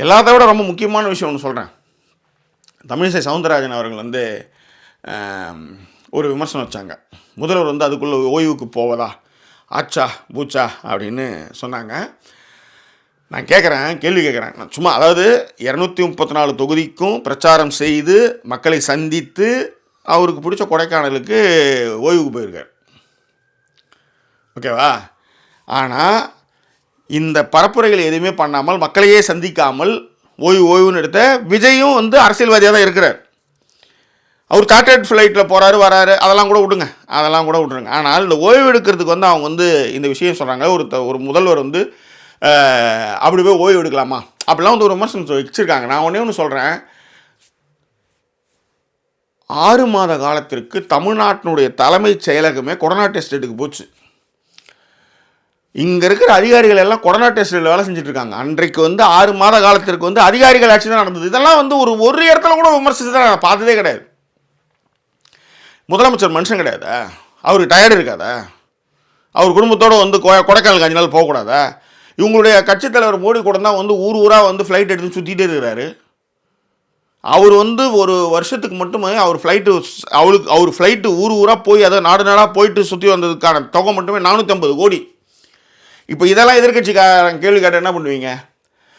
எல்லாத்த விட ரொம்ப முக்கியமான விஷயம் ஒன்று சொல்கிறேன். தமிழிசை சவுந்தரராஜன் அவர்கள் வந்து ஒரு விமர்சனம் வச்சாங்க. முதல்வர் வந்து அதுக்குள்ளே ஓய்வுக்கு போவதா ஆச்சா பூச்சா அப்படின்னு சொன்னாங்க. நான் கேள்வி கேட்குறேன். நான் சும்மா, அதாவது 234 தொகுதிக்கும் பிரச்சாரம் செய்து மக்களை சந்தித்து அவருக்கு பிடிச்ச கொடைக்கானலுக்கு ஓய்வுக்கு போயிருக்கார், ஓகேவா? ஆனால் இந்த பரப்புரைகள் எதுவுமே பண்ணாமல் மக்களையே சந்திக்காமல் ஓய்வுன்னு எடுத்த விஜயும் வந்து அரசியல்வாதியாக தான் இருக்கிறார். அவர் சார்ட்டர்ட் ஃப்ளைட்டில் போகிறாரு வராரு, அதெல்லாம் கூட விட்டுருங்க. ஆனால் இந்த ஓய்வு எடுக்கிறதுக்கு வந்து அவங்க வந்து இந்த விஷயம் சொல்கிறாங்க. ஒரு முதல்வர் வந்து அப்படி போய் ஓய்வு எடுக்கலாமா அப்படிலாம் வந்து ஒரு விமர்சனம் வச்சுருக்காங்க. நான் ஒன்று சொல்கிறேன். 6 மாத காலத்திற்கு தமிழ்நாட்டினுடைய தலைமைச் செயலகமே கொரோனா டெஸ்ட் எடுக்க போச்சு. இங்கே இருக்கிற அதிகாரிகள் எல்லாம் கொரோனா டெஸ்ட்டில் வேலை செஞ்சுட்ருக்காங்க. அன்றைக்கு வந்து 6 மாத காலத்திற்கு வந்து அதிகாரிகள் ஆட்சி தான் நடந்தது. இதெல்லாம் வந்து ஒரு இடத்துல கூட விமர்சித்து தான் நான் பார்த்ததே கிடையாது. முதலமைச்சர் மனுஷன் கிடையாதா? அவருக்கு டயர்டு இருக்காதா? அவர் குடும்பத்தோடு வந்து கொடைக்கானலுக்கு 5 நாள் போகக்கூடாதா? இவங்களுடைய கட்சித் தலைவர் மோடி கூட தான் வந்து ஊராக வந்து ஃப்ளைட் எடுத்து சுற்றிட்டே இருக்கிறாரு. அவர் வந்து ஒரு வருஷத்துக்கு மட்டுமே அவர் ஃப்ளைட்டு ஊராக போய் அதை நாடாக போயிட்டு சுற்றி வந்ததுக்கான தொகை மட்டுமே 450 கோடி. இப்போ இதெல்லாம் எதிர்கட்சிக்காரன் கேள்வி கேட்டால் என்ன பண்ணுவீங்க?